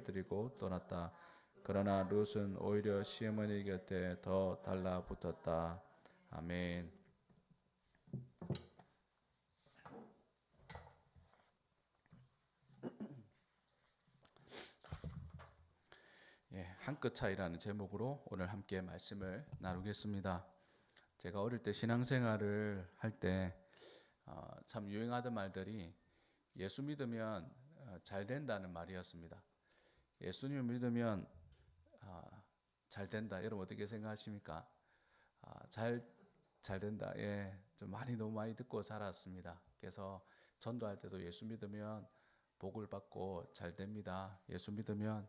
예배를 드리고 떠났다. 그러나 룻은 오히려 시어머니 곁에 더 달라붙었다. 아멘. 예, 한 끗 차이라는 제목으로 오늘 함께 말씀을 나누겠습니다. 제가 어릴 때 신앙생활을 할 때 참 유행하던 말들이 예수 믿으면 잘 된다는 말이었습니다. 예수님을 믿으면 잘 된다. 여러분 어떻게 생각하십니까? 잘 된다. 예, 좀 너무 많이 듣고 자랐습니다. 그래서 전도할 때도 예수 믿으면 복을 받고 잘 됩니다. 예수 믿으면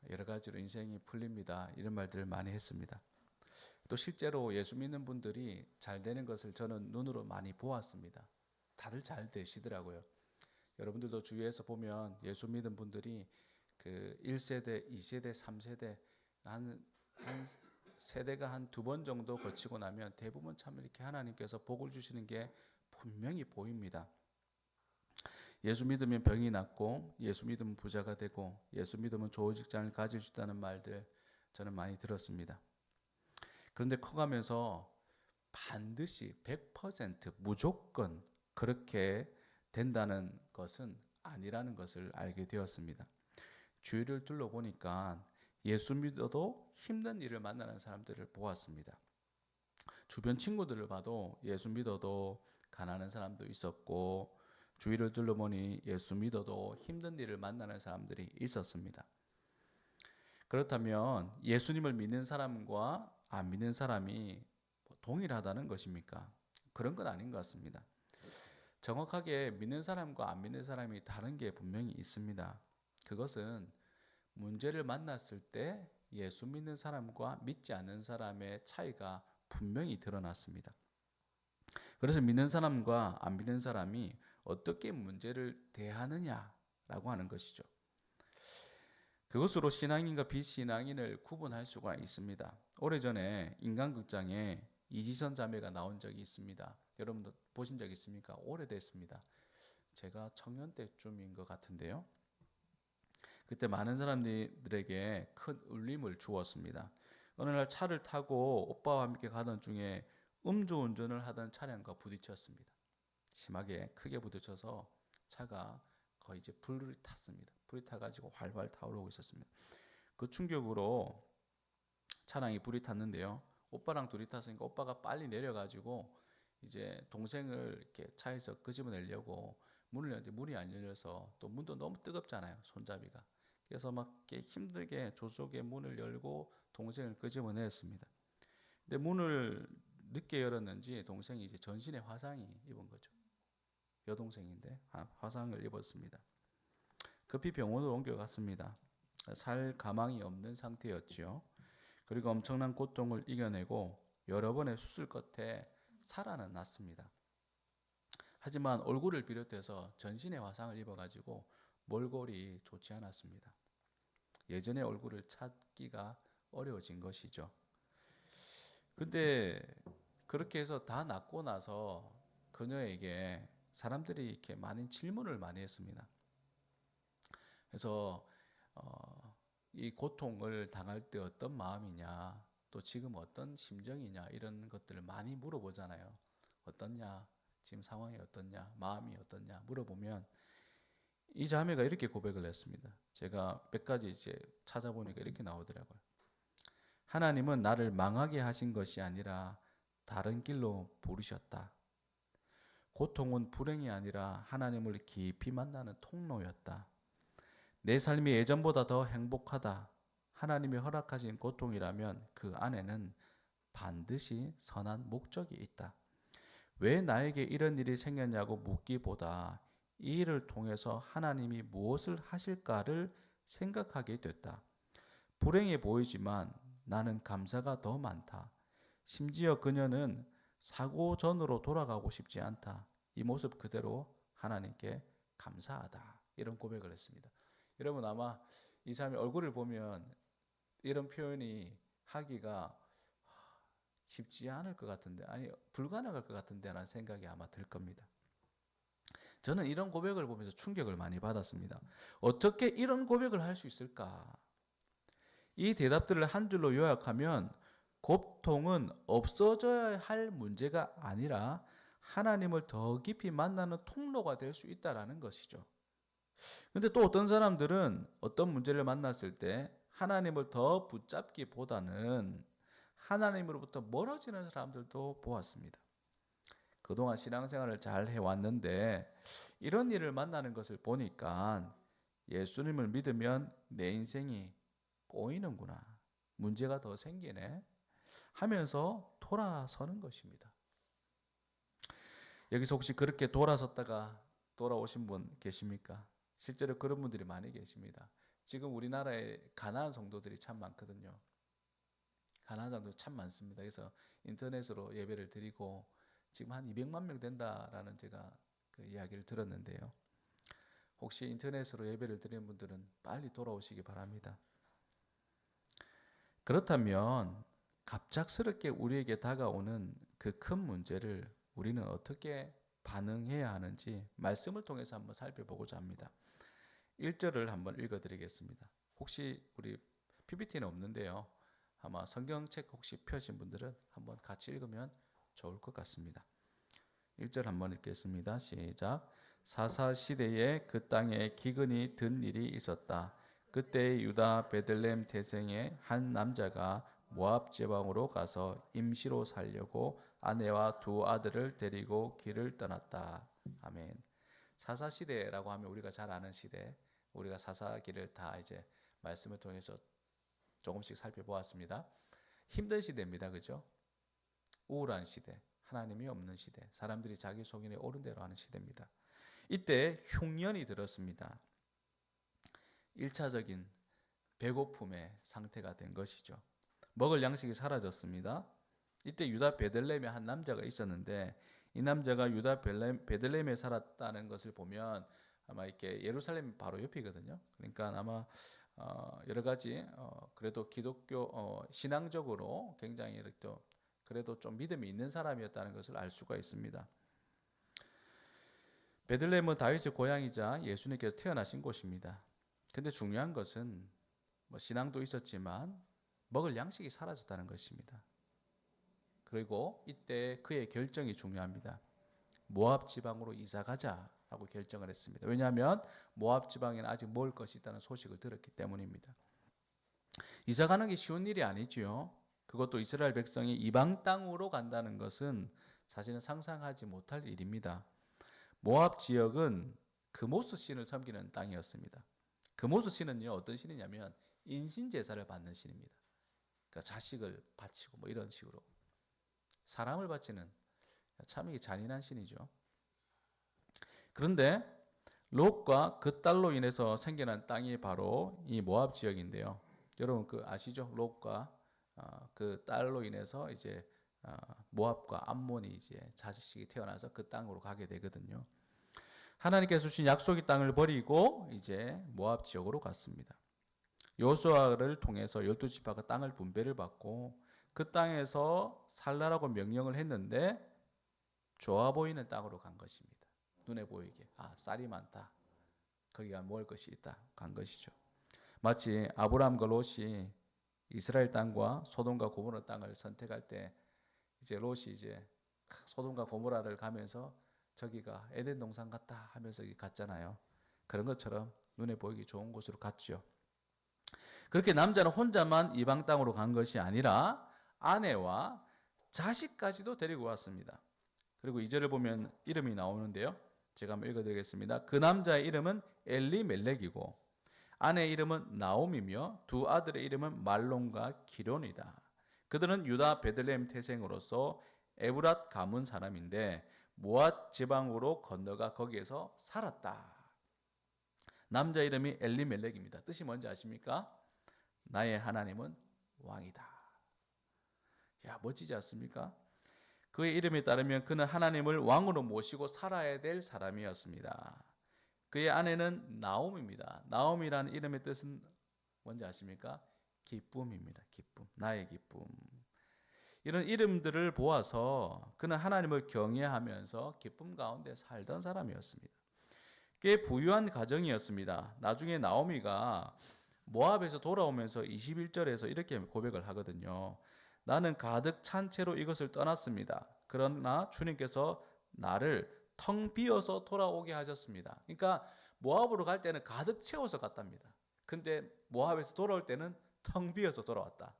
여러 가지로 인생이 풀립니다. 이런 말들을 많이 했습니다. 또 실제로 예수 믿는 분들이 잘 되는 것을 저는 눈으로 많이 보았습니다. 다들 잘 되시더라고요. 여러분들도 주위에서 보면 예수 믿은 분들이 그 1세대, 2세대, 3세대 한 세대가 한 두 번 정도 거치고 나면 대부분 참 이렇게 하나님께서 복을 주시는 게 분명히 보입니다. 예수 믿으면 병이 낫고, 예수 믿으면 부자가 되고, 예수 믿으면 좋은 직장을 가질 수 있다는 말들 저는 많이 들었습니다. 그런데 커가면서 반드시 100% 무조건 그렇게 된다는 것은 아니라는 것을 알게 되었습니다. 주위를 둘러보니까 예수 믿어도 힘든 일을 만나는 사람들을 보았습니다. 주변 친구들을 봐도 예수 믿어도 가난한 사람도 있었고, 주위를 둘러보니 예수 믿어도 힘든 일을 만나는 사람들이 있었습니다. 그렇다면 예수님을 믿는 사람과 안 믿는 사람이 동일하다는 것입니까? 그런 건 아닌 것 같습니다. 정확하게 믿는 사람과 안 믿는 사람이 다른 게 분명히 있습니다. 그것은 문제를 만났을 때 예수 믿는 사람과 믿지 않는 사람의 차이가 분명히 드러났습니다. 그래서 믿는 사람과 안 믿는 사람이 어떻게 문제를 대하느냐라고 하는 것이죠. 그것으로 신앙인과 비신앙인을 구분할 수가 있습니다. 오래전에 인간극장에 이지선 자매가 나온 적이 있습니다. 여러분도 보신 적 있습니까? 오래됐습니다. 제가 청년 때쯤인 것 같은데요. 그때 많은 사람들에게 큰 울림을 주었습니다. 어느 날 차를 타고 오빠와 함께 가던 중에 음주운전을 하던 차량과 부딪혔습니다. 심하게 크게 부딪혀서 차가 거의 이제 불이 탔습니다. 불이 타가지고 활활 타오르고 있었습니다. 그 충격으로 차량이 불이 탔는데요. 오빠랑 둘이 탔으니까 오빠가 빨리 내려가지고 이제 동생을 이렇게 차에서 끄집어내려고 문을 열는데 문이 안 열려서 또 문도 너무 뜨겁잖아요. 손잡이가. 그래서 막 이렇게 힘들게 조속에 문을 열고 동생을 끄집어냈습니다. 근데 문을 늦게 열었는지 동생이 이제 전신에 화상이 입은 거죠. 여동생인데 화상을 입었습니다. 급히 병원으로 옮겨갔습니다. 살 가망이 없는 상태였지요. 그리고 엄청난 고통을 이겨내고 여러 번의 수술 끝에 살아는 났습니다. 하지만 얼굴을 비롯해서 전신에 화상을 입어가지고 몰골이 좋지 않았습니다. 예전의 얼굴을 찾기가 어려워진 것이죠. 근데 그렇게 해서 다 낫고 나서 그녀에게 사람들이 이렇게 많은 질문을 많이 했습니다. 그래서 이 고통을 당할 때 어떤 마음이냐, 또 지금 어떤 심정이냐 이런 것들을 많이 물어보잖아요. 어떻냐, 지금 상황이 어떻냐, 마음이 어떻냐 물어보면 이 자매가 이렇게 고백을 했습니다. 제가 몇 가지 이제 찾아보니까 이렇게 나오더라고요. 하나님은 나를 망하게 하신 것이 아니라 다른 길로 부르셨다. 고통은 불행이 아니라 하나님을 깊이 만나는 통로였다. 내 삶이 예전보다 더 행복하다. 하나님이 허락하신 고통이라면 그 안에는 반드시 선한 목적이 있다. 왜 나에게 이런 일이 생겼냐고 묻기보다 이 일을 통해서 하나님이 무엇을 하실까를 생각하게 됐다. 불행해 보이지만 나는 감사가 더 많다. 심지어 그녀는 사고 전으로 돌아가고 싶지 않다. 이 모습 그대로 하나님께 감사하다. 이런 고백을 했습니다. 여러분 아마 이 사람의 얼굴을 보면 이런 표현이 하기가 쉽지 않을 것 같은데, 아니 불가능할 것 같은데 라는 생각이 아마 들 겁니다. 저는 이런 고백을 보면서 충격을 많이 받았습니다. 어떻게 이런 고백을 할 수 있을까? 이 대답들을 한 줄로 요약하면 고통은 없어져야 할 문제가 아니라 하나님을 더 깊이 만나는 통로가 될 수 있다라는 것이죠. 근데 또 어떤 사람들은 어떤 문제를 만났을 때 하나님을 더 붙잡기보다는 하나님으로부터 멀어지는 사람들도 보았습니다. 그동안 신앙생활을 잘 해왔는데 이런 일을 만나는 것을 보니까 예수님을 믿으면 내 인생이 꼬이는구나. 문제가 더 생기네. 하면서 돌아서는 것입니다. 여기서 혹시 그렇게 돌아섰다가 돌아오신 분 계십니까? 실제로 그런 분들이 많이 계십니다. 지금 우리나라에 가난한 성도들이 참 많거든요. 가난한 성도 참 많습니다. 그래서 인터넷으로 예배를 드리고 지금 한 200만 명 된다라는 제가 그 이야기를 들었는데요. 혹시 인터넷으로 예배를 드리는 분들은 빨리 돌아오시기 바랍니다. 그렇다면 갑작스럽게 우리에게 다가오는 그 큰 문제를 우리는 어떻게 반응해야 하는지 말씀을 통해서 한번 살펴보고자 합니다. 1절을 한번 읽어드리겠습니다. 혹시 우리 PPT는 없는데요. 아마 성경책 혹시 펴신 분들은 한번 같이 읽으면 좋을 것 같습니다. 1절 한번 읽겠습니다. 시작. 사사 시대에 그 땅에 기근이 든 일이 있었다. 그때 유다 베들레헴 태생의 한 남자가 모압 지방으로 가서 임시로 살려고 아내와 두 아들을 데리고 길을 떠났다. 아멘. 사사 시대라고 하면 우리가 잘 아는 시대, 우리가 사사기를 다 이제 말씀을 통해서 조금씩 살펴보았습니다. 힘든 시대입니다, 그죠? 우울한 시대, 하나님이 없는 시대, 사람들이 자기 속인에 옳은 대로 하는 시대입니다. 이때 흉년이 들었습니다. 1차적인 배고픔의 상태가 된 것이죠. 먹을 양식이 사라졌습니다. 이때 유다 베들레헴에 한 남자가 있었는데 이 남자가 유다 베들레헴에 살았다는 것을 보면 아마 이렇게 예루살렘 바로 옆이거든요. 그러니까 아마 여러 가지 그래도 기독교 신앙적으로 굉장히 이렇게 그래도 좀 믿음이 있는 사람이었다는 것을 알 수가 있습니다. 베들레헴은 다윗의 고향이자 예수님께서 태어나신 곳입니다. 근데 중요한 것은 신앙도 있었지만 먹을 양식이 사라졌다는 것입니다. 그리고 이때 그의 결정이 중요합니다. 모압 지방으로 이사 가자라고 결정을 했습니다. 왜냐하면 모압 지방에는 아직 먹을 것이 있다는 소식을 들었기 때문입니다. 이사 가는 게 쉬운 일이 아니지요. 그것도 이스라엘 백성이 이방 땅으로 간다는 것은 사실은 상상하지 못할 일입니다. 모압 지역은 그모스 신을 섬기는 땅이었습니다. 그모스 신은요 어떤 신이냐면 인신 제사를 받는 신입니다. 그러니까 자식을 바치고 이런 식으로 사람을 바치는 참 이게 잔인한 신이죠. 그런데 롯과 그 딸로 인해서 생겨난 땅이 바로 이 모압 지역인데요. 여러분 그 아시죠? 롯과 그 딸로 인해서 이제 모압과 암몬이 이제 자식이 태어나서 그 땅으로 가게 되거든요. 하나님께서 주신 약속의 땅을 버리고 이제 모압 지역으로 갔습니다. 여호수아를 통해서 12지파가 땅을 분배를 받고 그 땅에서 살라라고 명령을 했는데 좋아 보이는 땅으로 간 것입니다. 눈에 보이게 쌀이 많다. 거기가 먹을 것이 있다. 간 것이죠. 마치 아브라함과 롯이 이스라엘 땅과 소돔과 고모라 땅을 선택할 때 이제 롯이 이제 소돔과 고모라를 가면서 저기가 에덴 동산 같다 하면서 갔잖아요. 그런 것처럼 눈에 보이기 좋은 곳으로 갔죠. 그렇게 남자는 혼자만 이방 땅으로 간 것이 아니라 아내와 자식까지도 데리고 왔습니다. 그리고 2절을 보면 이름이 나오는데요. 제가 한번 읽어드리겠습니다. 그 남자의 이름은 엘리멜렉이고 아내의 이름은 나옴이며 두 아들의 이름은 말론과 기론이다. 그들은 유다 베들레헴 태생으로서 에브랏 가문 사람인데 모압 지방으로 건너가 거기에서 살았다. 남자 이름이 엘리멜렉입니다. 뜻이 뭔지 아십니까? 나의 하나님은 왕이다. 야, 멋지지 않습니까? 그의 이름에 따르면 그는 하나님을 왕으로 모시고 살아야 될 사람이었습니다. 그의 아내는 나옴입니다. 나옴이라는 이름의 뜻은 뭔지 아십니까? 기쁨입니다. 기쁨, 나의 기쁨. 이런 이름들을 보아서 그는 하나님을 경외하면서 기쁨 가운데 살던 사람이었습니다. 꽤 부유한 가정이었습니다. 나중에 나오미가 모압에서 돌아오면서 21절에서 이렇게 고백을 하거든요. 나는 가득 찬 채로 이것을 떠났습니다. 그러나 주님께서 나를 텅 비어서 돌아오게 하셨습니다. 그러니까 모압으로 갈 때는 가득 채워서 갔답니다. 근데 모압에서 돌아올 때는 텅 비어서 돌아왔다.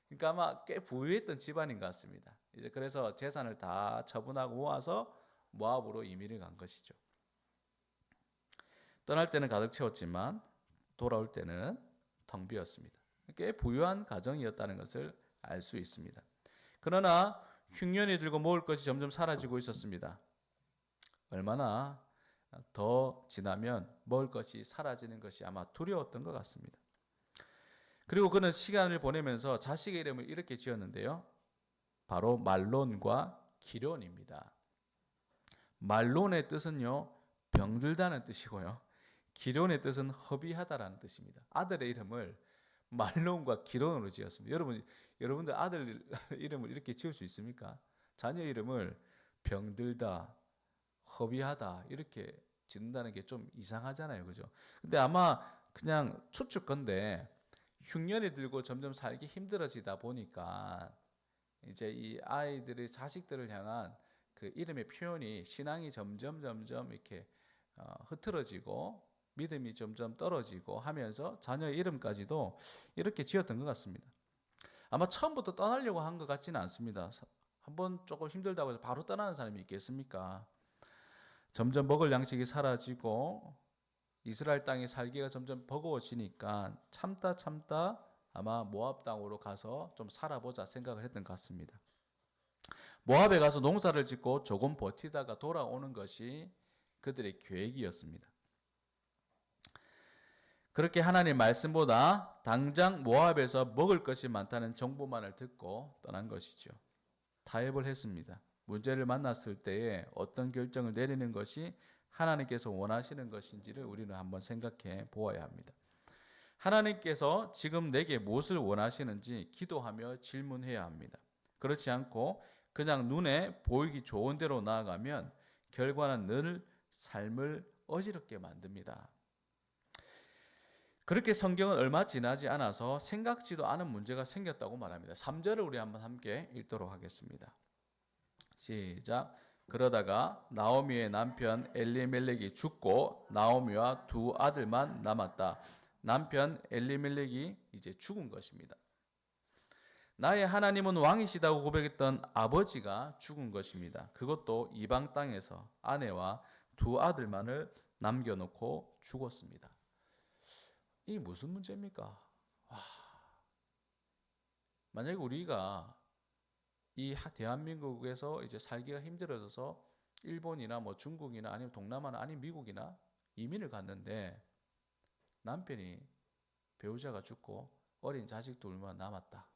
그러니까 아마 꽤 부유했던 집안인 것 같습니다. 이제 그래서 재산을 다 처분하고 모아서 모압으로 이민을 간 것이죠. 떠날 때는 가득 채웠지만 돌아올 때는 텅 비었습니다. 꽤 부유한 가정이었다는 것을 알 수 있습니다. 그러나 흉년이 들고 먹을 것이 점점 사라지고 있었습니다. 얼마나 더 지나면 먹을 것이 사라지는 것이 아마 두려웠던 것 같습니다. 그리고 그는 시간을 보내면서 자식의 이름을 이렇게 지었는데요. 바로 말론과 기론입니다. 말론의 뜻은요, 병들다는 뜻이고요. 기론의 뜻은 허비하다라는 뜻입니다. 아들의 이름을 말론과 기론으로 지었습니다. 여러분들 아들 이름을 이렇게 지을 수 있습니까? 자녀 이름을 병들다, 허비하다 이렇게 짓는다는 게 좀 이상하잖아요, 그죠? 근데 아마 그냥 추측건데 흉년이 들고 점점 살기 힘들어지다 보니까 이제 이 아이들의 자식들을 향한 그 이름의 표현이 신앙이 점점 이렇게 흐트러지고 믿음이 점점 떨어지고 하면서 자녀의 이름까지도 이렇게 지었던 것 같습니다. 아마 처음부터 떠나려고 한 것 같지는 않습니다. 한번 조금 힘들다고 해서 바로 떠나는 사람이 있겠습니까? 점점 먹을 양식이 사라지고 이스라엘 땅의 살기가 점점 버거워지니까 참다 아마 모압 땅으로 가서 좀 살아보자 생각을 했던 것 같습니다. 모압에 가서 농사를 짓고 조금 버티다가 돌아오는 것이 그들의 계획이었습니다. 그렇게 하나님 말씀보다 당장 모압에서 먹을 것이 많다는 정보만을 듣고 떠난 것이죠. 타협을 했습니다. 문제를 만났을 때에 어떤 결정을 내리는 것이 하나님께서 원하시는 것인지를 우리는 한번 생각해 보아야 합니다. 하나님께서 지금 내게 무엇을 원하시는지 기도하며 질문해야 합니다. 그렇지 않고 그냥 눈에 보이기 좋은 대로 나아가면 결과는 늘 삶을 어지럽게 만듭니다. 그렇게 성경은 얼마 지나지 않아서 생각지도 않은 문제가 생겼다고 말합니다. 3절을 우리 한번 함께 읽도록 하겠습니다. 시작. 그러다가 나오미의 남편 엘리멜렉이 죽고 나오미와 두 아들만 남았다. 남편 엘리멜렉이 이제 죽은 것입니다. 나의 하나님은 왕이시다고 고백했던 아버지가 죽은 것입니다. 그것도 이방 땅에서 아내와 두 아들만을 남겨놓고 죽었습니다. 이 무슨 문제입니까? 만약에 우리가 이 대한민국에서 이제 살기가 힘들어져서 일본이나 뭐 중국이나 아니면 동남아나 아니면 미국이나 이민을 갔는데 남편이 배우자가 죽고 어린 자식 둘만 남았다.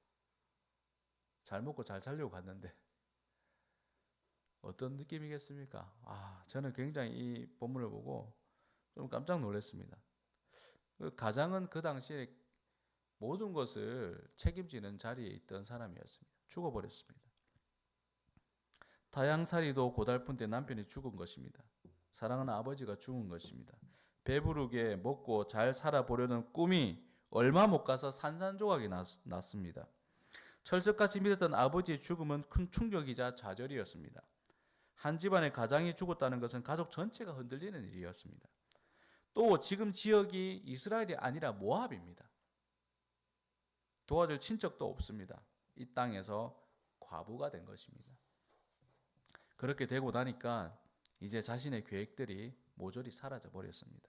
잘 먹고 잘 살려고 갔는데 어떤 느낌이겠습니까? 저는 굉장히 이 본문을 보고 좀 깜짝 놀랐습니다. 가장은 그 당시에 모든 것을 책임지는 자리에 있던 사람이었습니다. 죽어버렸습니다. 타양살이도 고달픈 때 남편이 죽은 것입니다. 사랑하는 아버지가 죽은 것입니다. 배부르게 먹고 잘 살아보려는 꿈이 얼마 못 가서 산산조각이 났습니다. 철석같이 믿었던 아버지의 죽음은 큰 충격이자 좌절이었습니다. 한 집안의 가장이 죽었다는 것은 가족 전체가 흔들리는 일이었습니다. 또 지금 지역이 이스라엘이 아니라 모압입니다. 도와줄 친척도 없습니다. 이 땅에서 과부가 된 것입니다. 그렇게 되고 나니까 이제 자신의 계획들이 모조리 사라져 버렸습니다.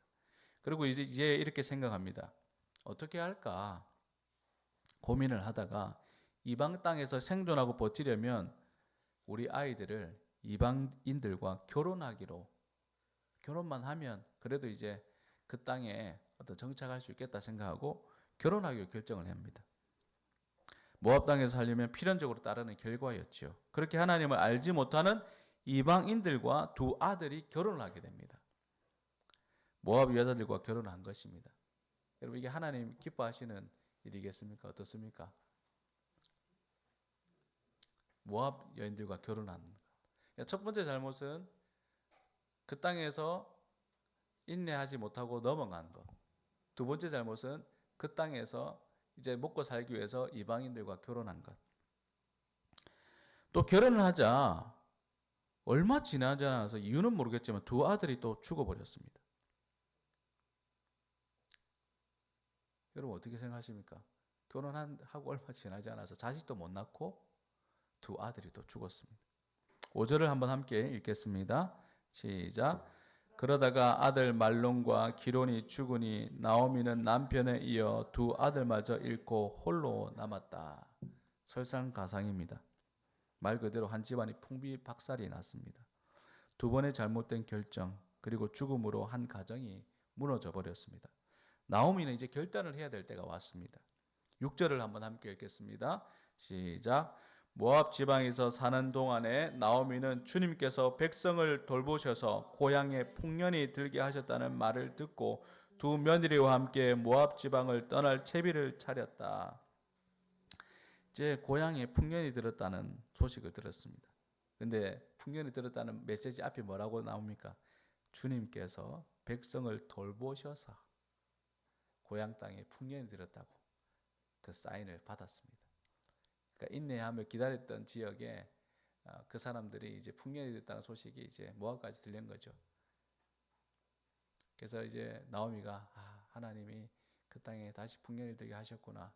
그리고 이제 이렇게 생각합니다. 어떻게 할까 고민을 하다가 이방 땅에서 생존하고 버티려면 우리 아이들을 이방인들과 결혼만 하면 그래도 이제 그 땅에 어떤 정착할 수 있겠다 생각하고 결혼하기로 결정을 합니다. 모압 땅에서 살려면 필연적으로 따르는 결과였죠. 그렇게 하나님을 알지 못하는 이방인들과 두 아들이 결혼을 하게 됩니다. 모압 여자들과 결혼한 것입니다. 여러분 이게 하나님 기뻐하시는 일이겠습니까? 어떻습니까? 모압 여인들과 결혼하는 것. 첫 번째 잘못은 그 땅에서 인내하지 못하고 넘어간 것. 두 번째 잘못은 그 땅에서 이제 먹고 살기 위해서 이방인들과 결혼한 것. 또 결혼을 하자 얼마 지나지 않아서 이유는 모르겠지만 두 아들이 또 죽어버렸습니다. 여러분 어떻게 생각하십니까? 결혼하고 얼마 지나지 않아서 자식도 못 낳고 두 아들이 또 죽었습니다. 5절을 한번 함께 읽겠습니다. 시작. 그러다가 아들 말론과 기론이 죽으니 나오미는 남편에 이어 두 아들마저 잃고 홀로 남았다. 설상가상입니다. 말 그대로 한 집안이 풍비박살이 났습니다. 두 번의 잘못된 결정 그리고 죽음으로 한 가정이 무너져 버렸습니다. 나오미는 이제 결단을 해야 될 때가 왔습니다. 6절을 한번 함께 읽겠습니다. 시작. 모압 지방에서 사는 동안에 나오미는 주님께서 백성을 돌보셔서 고향에 풍년이 들게 하셨다는 말을 듣고 두 며느리와 함께 모압 지방을 떠날 채비를 차렸다. 이제 고향에 풍년이 들었다는 소식을 들었습니다. 근데 풍년이 들었다는 메시지 앞에 뭐라고 나옵니까? 주님께서 백성을 돌보셔서 고향 땅에 풍년이 들었다고 그 사인을 받았습니다. 그러니까 인내하며 기다렸던 지역에 그 사람들이 이제 풍년이 됐다는 소식이 이제 모압까지 들린 거죠. 그래서 이제 나오미가 하나님이 그 땅에 다시 풍년이 되게 하셨구나.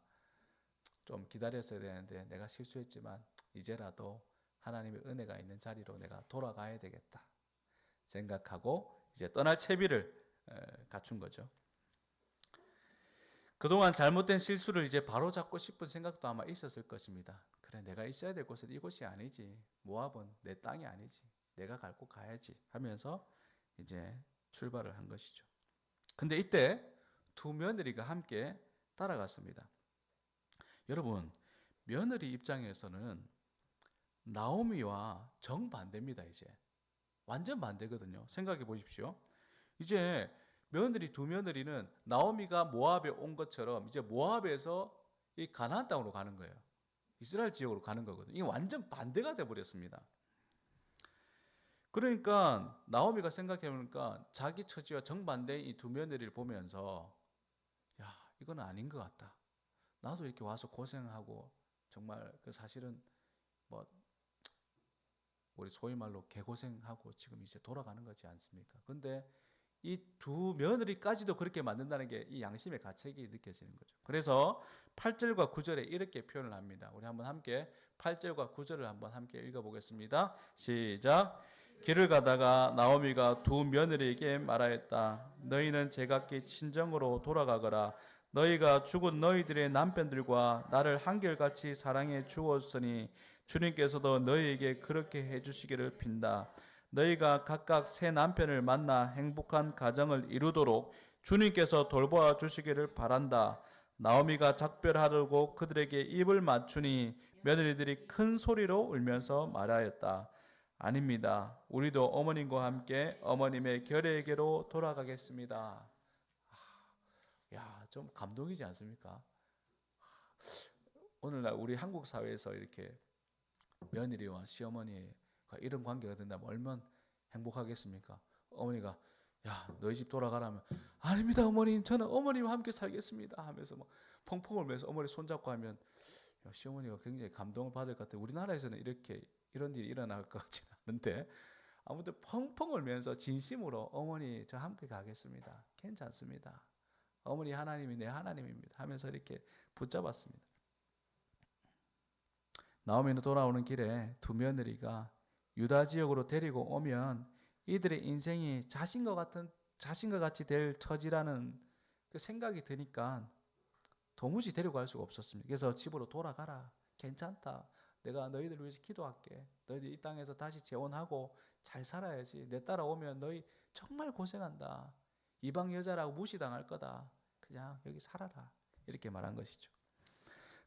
좀 기다렸어야 되는데 내가 실수했지만 이제라도 하나님의 은혜가 있는 자리로 내가 돌아가야 되겠다 생각하고 이제 떠날 채비를 갖춘 거죠. 그동안 잘못된 실수를 이제 바로잡고 싶은 생각도 아마 있었을 것입니다. 그래, 내가 있어야 될 곳은 이곳이 아니지. 모압은 내 땅이 아니지. 내가 갈 곳 가야지 하면서 이제 출발을 한 것이죠. 근데 이때 두 며느리가 함께 따라갔습니다. 여러분, 며느리 입장에서는 나오미와 정반대입니다. 이제 완전 반대거든요. 생각해 보십시오. 이제 두 며느리는 나오미가 모압에 온 것처럼 이제 모압에서 이 가나안 땅으로 가는 거예요. 이스라엘 지역으로 가는 거거든요. 이게 완전 반대가 돼 버렸습니다. 그러니까 나오미가 생각해 보니까 자기 처지와 정반대인 이 두 며느리를 보면서 야, 이건 아닌 것 같다. 나도 이렇게 와서 고생하고 정말 그 사실은 뭐 우리 소위 말로 개고생하고 지금 이제 돌아가는 거지 않습니까? 근데 이 두 며느리까지도 그렇게 만든다는 게 이 양심의 가책이 느껴지는 거죠. 그래서 8절과 9절에 이렇게 표현을 합니다. 우리 한번 함께 8절과 9절을 한번 함께 읽어보겠습니다. 시작. 길을 가다가 나오미가 두 며느리에게 말하였다. 너희는 제각기 친정으로 돌아가거라. 너희가 죽은 너희들의 남편들과 나를 한결같이 사랑해 주었으니 주님께서도 너희에게 그렇게 해주시기를 빈다. 너희가 각각 새 남편을 만나 행복한 가정을 이루도록 주님께서 돌보아 주시기를 바란다. 나오미가 작별하려고 그들에게 입을 맞추니 며느리들이 큰 소리로 울면서 말하였다. 아닙니다. 우리도 어머님과 함께 어머님의 결례에게로 돌아가겠습니다. 야, 좀 감동이지 않습니까? 오늘날 우리 한국 사회에서 이렇게 며느리와 시어머니가 이런 관계가 된다면 얼마나 행복하겠습니까? 어머니가 야, 너희 집 돌아가라면 아닙니다, 어머님. 저는 어머니와 함께 살겠습니다 하면서 막 펑펑 울면서 어머니 손잡고 하면 야, 시어머니가 굉장히 감동을 받을 것 같아요. 우리나라에서는 이런 일이 일어날 것 같지는 않은데 아무튼 펑펑 울면서 진심으로 어머니 저 함께 가겠습니다. 괜찮습니다. 어머니 하나님이 내 하나님입니다 하면서 이렇게 붙잡았습니다. 나오미는 돌아오는 길에 두 며느리가 유다 지역으로 데리고 오면 이들의 인생이 자신과 같이 될 처지라는 그 생각이 드니까 도무지 데리고 갈 수가 없었습니다. 그래서 집으로 돌아가라. 괜찮다. 내가 너희들 위해서 기도할게. 너희들 이 땅에서 다시 재혼하고 잘 살아야지. 내 따라오면 너희 정말 고생한다. 이방 여자라고 무시당할 거다. 그냥 여기 살아라. 이렇게 말한 것이죠.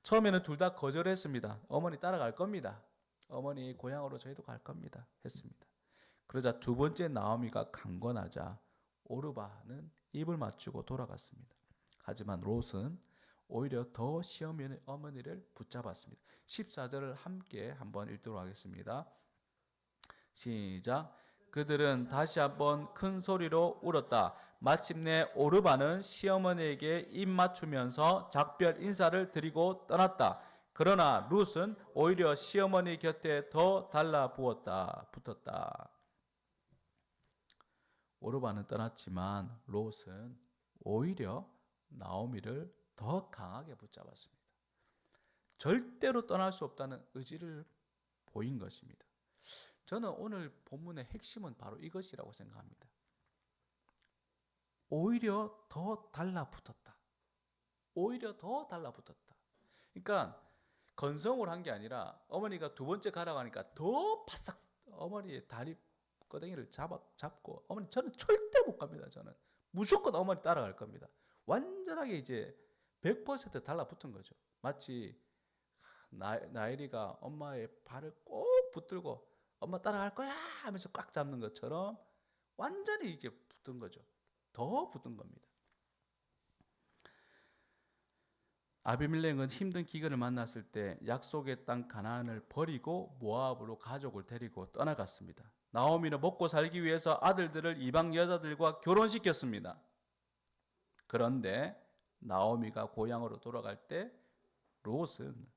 처음에는 둘 다 거절했습니다. 어머니 따라갈 겁니다. 어머니 고향으로 저희도 갈 겁니다. 했습니다. 그러자 두 번째 나오미가 강권하자 오르바는 입을 맞추고 돌아갔습니다. 하지만 롯은 오히려 더 시어머니를 붙잡았습니다. 14절을 함께 한번 읽도록 하겠습니다. 시작. 그들은 다시 한번 큰 소리로 울었다. 마침내 오르바는 시어머니에게 입 맞추면서 작별 인사를 드리고 떠났다. 그러나 룻은 오히려 시어머니 곁에 더 붙었다. 오르바는 떠났지만 롯은 오히려 나오미를 더 강하게 붙잡았습니다. 절대로 떠날 수 없다는 의지를 보인 것입니다. 저는 오늘 본문의 핵심은 바로 이것이라고 생각합니다. 오히려 더 달라붙었다. 오히려 더 달라붙었다. 그러니까 건성을 한 게 아니라 어머니가 두 번째 가라고 하니까 더 바싹 어머니의 다리 꺼댕이를 잡고 어머니 저는 절대 못 갑니다. 저는 무조건 어머니 따라갈 겁니다. 완전하게 이제 100% 달라붙은 거죠. 마치 나엘이가 엄마의 발을 꼭 붙들고 엄마 따라갈 거야 하면서 꽉 잡는 것처럼 완전히 이제 붙은 거죠. 더 붙은 겁니다. 아비멜렉은 힘든 기근을 만났을 때 약속의 땅 가나안을 버리고 모압으로 가족을 데리고 떠나갔습니다. 나오미는 먹고 살기 위해서 아들들을 이방 여자들과 결혼시켰습니다. 그런데 나오미가 고향으로 돌아갈 때 롯은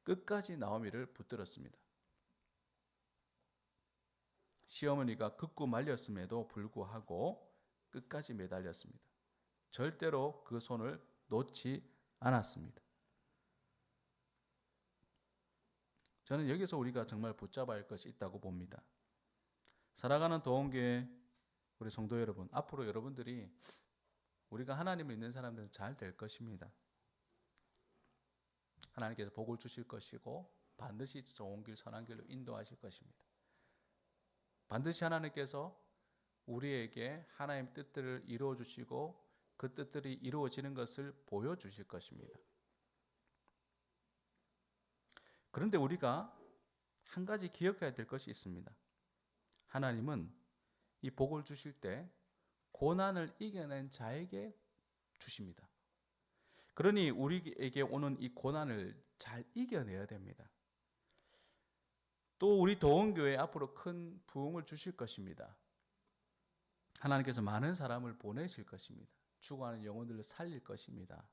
끝까지 나오미를 붙들었습니다. 시어머니가 극구 말렸음에도 불구하고 끝까지 매달렸습니다. 절대로 그 손을 놓지 않았습니다. 저는 여기서 우리가 정말 붙잡아야 할 것이 있다고 봅니다. 살아가는 도원교회 우리 성도 여러분, 앞으로 여러분들이 우리가 하나님을 믿는 사람들은 잘 될 것입니다. 하나님께서 복을 주실 것이고 반드시 좋은 길, 선한 길로 인도하실 것입니다. 반드시 하나님께서 우리에게 하나님의 뜻들을 이루어 주시고 그 뜻들이 이루어지는 것을 보여주실 것입니다. 그런데 우리가 한 가지 기억해야 될 것이 있습니다. 하나님은 이 복을 주실 때 고난을 이겨낸 자에게 주십니다. 그러니 우리에게 오는 이 고난을 잘 이겨내야 됩니다. 또 우리 도원교회 앞으로 큰 부흥을 주실 것입니다. 하나님께서 많은 사람을 보내실 것입니다. 죽어가는 영혼들을 살릴 것입니다.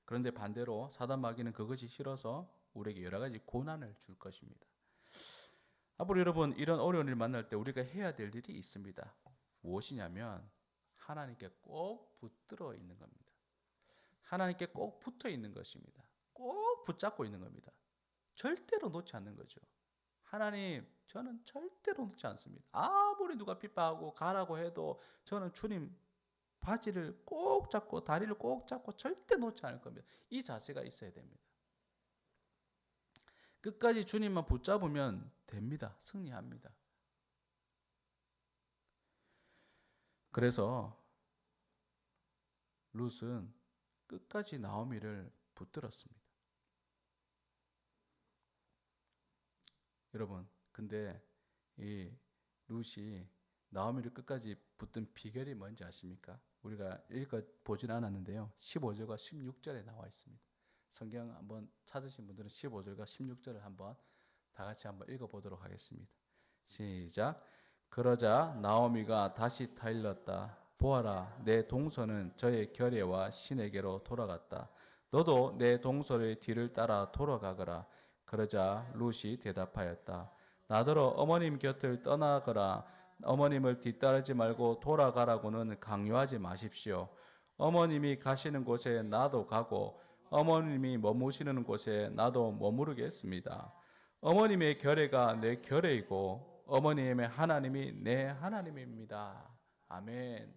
그런데 반대로 사단 마귀는 그것이 싫어서 우리에게 여러 가지 고난을 줄 것입니다. 앞으로 여러분 이런 어려운 일을 만날 때 우리가 해야 될 일이 있습니다. 무엇이냐면 하나님께 꼭 붙들어 있는 겁니다. 하나님께 꼭 붙어 있는 것입니다. 꼭 붙잡고 있는 겁니다. 절대로 놓지 않는 거죠. 하나님, 저는 절대로 놓지 않습니다. 아무리 누가 핍박하고 가라고 해도 저는 주님 바지를 꼭 잡고 다리를 꼭 잡고 절대 놓지 않을 겁니다. 이 자세가 있어야 됩니다. 끝까지 주님만 붙잡으면 됩니다. 승리합니다. 그래서 룻은 끝까지 나오미를 붙들었습니다. 여러분, 근데 이 룻이 나오미를 끝까지 붙든 비결이 뭔지 아십니까? 우리가 읽어보진 않았는데요. 15절과 16절에 나와 있습니다. 성경 한번 찾으신 분들은 15절과 16절을 한번 다 같이 한번 읽어보도록 하겠습니다. 시작. 그러자 나오미가 다시 타일렀다. 보아라, 내 동서는 저의 결례와 신에게로 돌아갔다. 너도 내 동서의 뒤를 따라 돌아가거라. 그러자 룻이 대답하였다. 나더러 어머님 곁을 떠나거라. 어머님을 뒤따르지 말고 돌아가라고는 강요하지 마십시오. 어머님이 가시는 곳에 나도 가고 어머님이 머무시는 곳에 나도 머무르겠습니다. 어머님의 결례가 내 결례이고 어머님의 하나님이 내 하나님입니다. 아멘.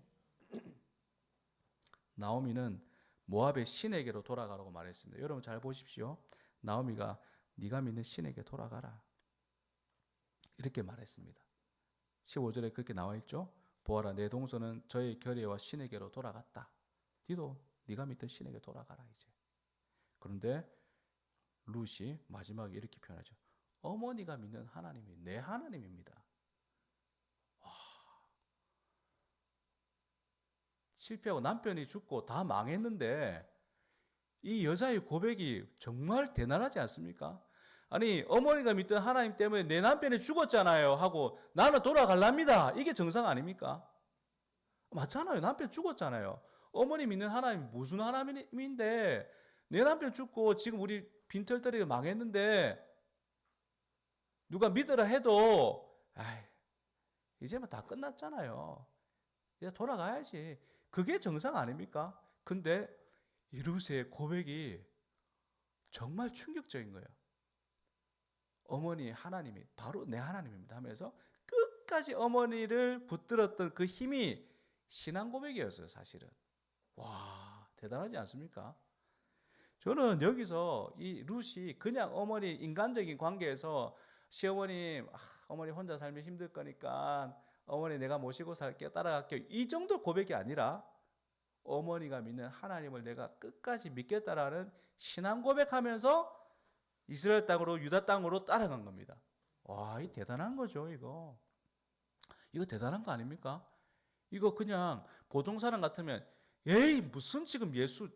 나오미는 모압의 신에게로 돌아가라고 말했습니다. 여러분 잘 보십시오. 나오미가 네가 믿는 신에게 돌아가라 이렇게 말했습니다. 15절에 그렇게 나와 있죠. 보아라, 내 동서는 저의 결례와 신에게로 돌아갔다. 너도 네가 믿던 신에게 돌아가라 이제. 그런데 룻이 마지막에 이렇게 표현하죠. 어머니가 믿는 하나님이 내 하나님입니다. 와. 실패하고 남편이 죽고 다 망했는데 이 여자의 고백이 정말 대단하지 않습니까? 아니 어머니가 믿던 하나님 때문에 내 남편이 죽었잖아요 하고 나는 돌아갈랍니다. 이게 정상 아닙니까? 맞잖아요. 남편 죽었잖아요. 어머니 믿는 하나님 무슨 하나님인데 내 남편 죽고 지금 우리 빈털터리가 망했는데 누가 믿으라 해도 이제는 다 끝났잖아요. 이제 돌아가야지. 그게 정상 아닙니까? 근데 이 루스의 고백이 정말 충격적인 거예요. 어머니 하나님이 바로 내 하나님입니다 하면서 끝까지 어머니를 붙들었던 그 힘이 신앙 고백이었어요. 사실은. 와, 대단하지 않습니까? 저는 여기서 이 룻이 그냥 어머니 인간적인 관계에서 시어머님, 어머니 혼자 살면 힘들 거니까 어머니 내가 모시고 살게요, 따라갈게요, 이 정도 고백이 아니라 어머니가 믿는 하나님을 내가 끝까지 믿겠다라는 신앙 고백하면서 이스라엘 땅으로, 유다 땅으로 따라간 겁니다. 와, 이 대단한 거죠. 이거 대단한 거 아닙니까? 이거 그냥 보통 사람 같으면 에이 무슨 지금 예수,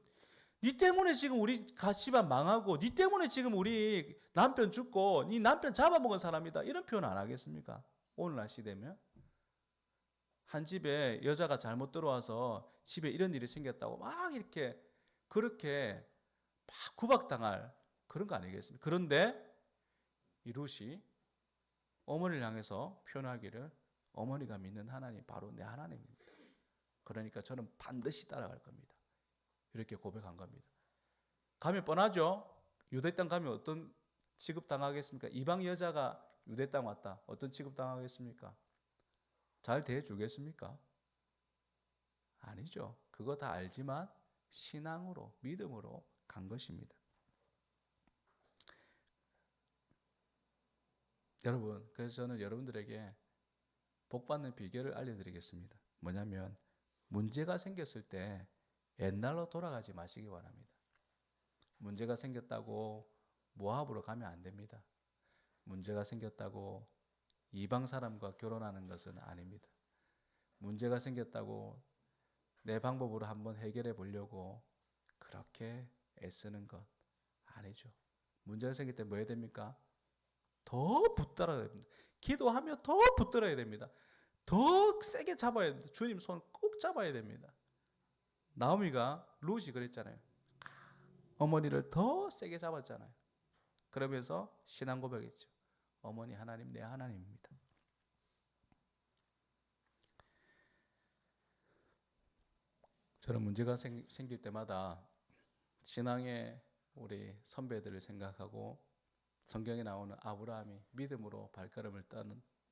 니 때문에 지금 우리 집안 망하고 니 때문에 지금 우리 남편 죽고 니 남편 잡아먹은 사람이다, 이런 표현 안 하겠습니까? 오늘날 시대면. 한 집에 여자가 잘못 들어와서 집에 이런 일이 생겼다고 막 이렇게 그렇게 막 구박당할 그런 거 아니겠습니까? 그런데 이 룻이 어머니를 향해서 표현하기를 어머니가 믿는 하나님 바로 내 하나님입니다. 그러니까 저는 반드시 따라갈 겁니다. 이렇게 고백한 겁니다. 가면 뻔하죠? 유대 땅 가면 어떤 취급 당하겠습니까? 이방 여자가 유대 땅 왔다. 어떤 취급 당하겠습니까? 잘 대해주겠습니까? 아니죠. 그거 다 알지만 신앙으로, 믿음으로 간 것입니다. 여러분, 그래서 저는 여러분들에게 복받는 비결을 알려드리겠습니다. 뭐냐면 문제가 생겼을 때 옛날로 돌아가지 마시기 바랍니다. 문제가 생겼다고 모압으로 가면 안 됩니다. 문제가 생겼다고 이방 사람과 결혼하는 것은 아닙니다. 문제가 생겼다고 내 방법으로 한번 해결해 보려고 그렇게 애쓰는 것 아니죠. 문제가 생길 때 뭐 해야 됩니까? 더 붙들어야 됩니다. 기도하며 더 붙들어야 됩니다. 더 세게 잡아야 됩니다. 주님 손 꼭 잡아야 됩니다. 나오미가 룻이 그랬잖아요. 어머니를 더 세게 잡았잖아요. 그러면서 신앙 고백했죠. 어머니 하나님 내 하나님입니다. 저는 문제가 생길 때마다 신앙의 우리 선배들을 생각하고 성경에 나오는 아브라함이 믿음으로 발걸음을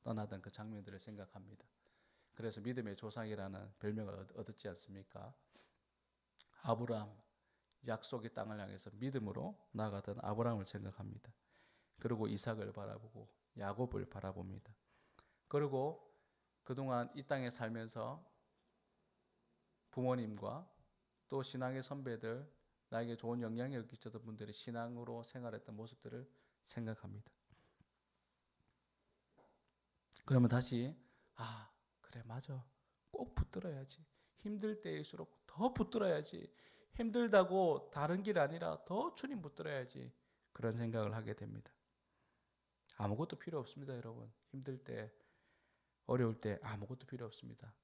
떠나던 그 장면들을 생각합니다. 그래서 믿음의 조상이라는 별명을 얻었지 않습니까? 아브라함, 약속의 땅을 향해서 믿음으로 나아가던 아브라함을 생각합니다. 그리고 이삭을 바라보고 야곱을 바라봅니다. 그리고 그동안 이 땅에 살면서 부모님과 또 신앙의 선배들, 나에게 좋은 영향력을 끼쳤던 분들이 신앙으로 생활했던 모습들을 생각합니다. 그러면 다시 그래 맞아, 꼭 붙들어야지. 힘들 때일수록 더 붙들어야지. 힘들다고 다른 길 아니라 더 주님 붙들어야지. 그런 생각을 하게 됩니다. 아무것도 필요 없습니다. 여러분, 힘들 때 어려울 때 아무것도 필요 없습니다.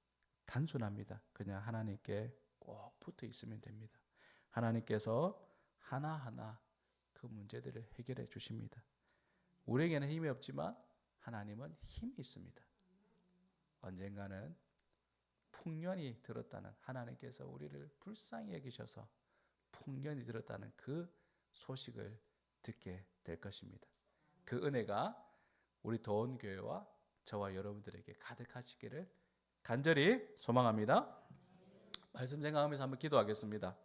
단순합니다. 그냥 하나님께 꼭 붙어 있으면 됩니다. 하나님께서 하나하나 그 문제들을 해결해 주십니다. 우리에게는 힘이 없지만 하나님은 힘이 있습니다. 언젠가는 풍년이 들었다는, 하나님께서 우리를 불쌍히 여기셔서 풍년이 들었다는 그 소식을 듣게 될 것입니다. 그 은혜가 우리 도원교회와 저와 여러분들에게 가득하시기를 간절히 소망합니다. 말씀 생각하면서 한번 기도하겠습니다.